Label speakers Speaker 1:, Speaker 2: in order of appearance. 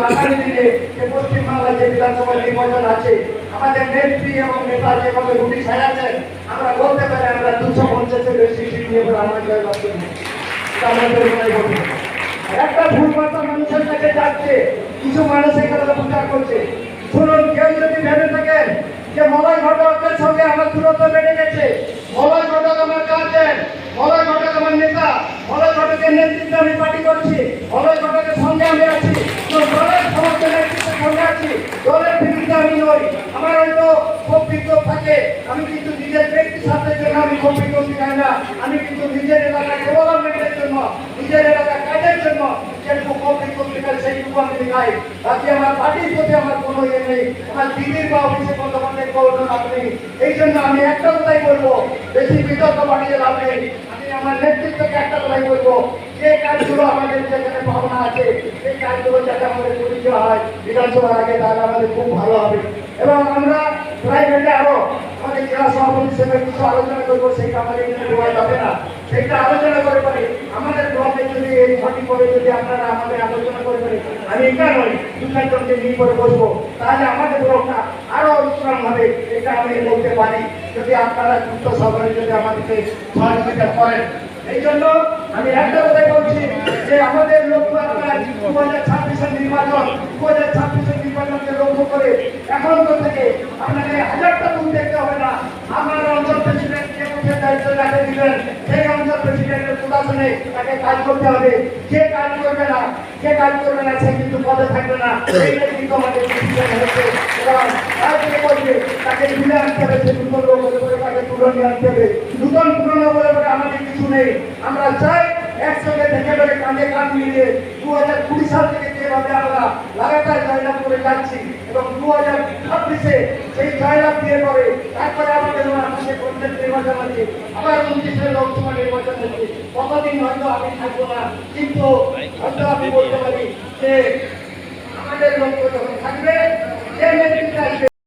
Speaker 1: আগামী দিনে যে পশ্চিমবাংলায় যে বিধানসভা নির্বাচন আছে আমাদের নেত্রী এবং নেতা যেভাবে রুটি সাজাচ্ছেন আমরা বলতে পারি আমরা 250-এর বেশি সিট নিয়ে আমরা জয়লাভ করব। একটা ভুল বার্তা মানুষের কাছে যাচ্ছে, কিছু মানুষ এখানে প্রচার করছে। শুনুন, কেউ যদি ভেবে থাকেন যে মলয় ঘটকের সঙ্গে আমার দূরত্ব বেড়ে গেছে, মলয় ঘটক আমার গার্জেন, মলয় ঘটক আমার নেতা, মলয় ঘটকের নেতৃত্বে আমি পার্টি করছি, মলয় ঘটকের সঙ্গে আমি আছি, দলের সমস্ত নেতৃত্বের সঙ্গে আছি, দলের বিরুদ্ধে আমি নই। আমার হয়তো খুব বিক্ষোভ থাকে, আমি কিন্তু নিজের ব্যক্তি স্বার্থের জন্য আমি খুব বিক্ষোভ চাই না। আমি কিন্তু নিজের এলাকার ডেভেলপমেন্টের জন্য, নিজের এলাকার কাজের জন্য যেটুকু খুব বিক্ষোভ দেখায় সেইটুকু আমি দেখাই। বাকি আমার পার্টির প্রতি আমার কোনো ইয়ে নেই, আমার দিদির বা অফিসে বন্ধুবান্ধব কোনো লাভ নেই। এই জন্য আমি একটা কথাই বলবো, বেশি বিতর্ক বাড়িয়ে লাভ নেই। আমি আমার নেতৃত্বকে একটা কথাই বলবো, যে কাজগুলো আমাদের যেখানে ভাবনা আছে সেই কাজগুলো যাতে আমাদের পরিচয় হয় বিধানসভার আগে, তাহলে আমাদের খুব ভালো হবে। এবং আমরা প্রাইভেটে আরো আমাদের জেলা সভাপতি হিসেবে কিছু আলোচনা করবো, সেইটা আমাদের এখানে দেওয়া যাবে না, সেইটা আলোচনা করে পারি আমাদের ব্লকে যদি এই সঠিক করে যদি আপনারা আমাদের আলোচনা করে পারি, আমি এটা নই 2-4 জনকে নিয়ে করে বসবো, তাহলে আমাদের ব্লকটা আরো স্ট্রং হবে। এটা আমি বলতে পারি যদি আপনারা যুক্ত সহকারে যদি আমাদেরকে সহযোগিতা করেন। এই জন্য আমি একটা কথাই বলছি যে আমাদের লক্ষ্য আপনার 2026-এর নির্বাচন, 2026-এর নির্বাচনকে লক্ষ্য করে এখন থেকে আপনাকে 1000টা বুথ দেখতে হবে না। আমার অঞ্চল প্রেসিডেন্ট যে বুথের দায়িত্ব রাখে দিবেন, সেই অঞ্চল প্রেসিডেন্টের প্রশাসনে তাকে কাজ করতে হবে। যে কাজ করবে না সে কিন্তু পদে থাকবে না। এইটাই কিন্তু আমাদের ডিসিশন হয়েছে। এবং তাকে বলবে তাকে তুলে আনতে হবে, সে নতুন লোক হতে পারে, তাকে তুলে নিয়ে আনতে হবে। নতুন পুরনো বলে বলে আমাদের কিছু নেই। আমরা চাই একসঙ্গে দেখে বেড়ে কাঁধে কাঁধ মিলিয়ে 2020 সাল থেকে যেভাবে আমরা লাগাতার জয়লাভ করে যাচ্ছি এবং 2026-এ সেই জয়লাভ দিয়ে পরে তারপরে আমাদের আমাদের পঞ্চায়েত নির্বাচন আছে, আবার 29-এর লোকসভা নির্বাচন আছে। কতদিন হয়তো আমি থাকবো না, কিন্তু হয়তো আমি বলতে পারি যে আমাদের লক্ষ্য যখন থাকবে যে নেতৃত্ব আসবে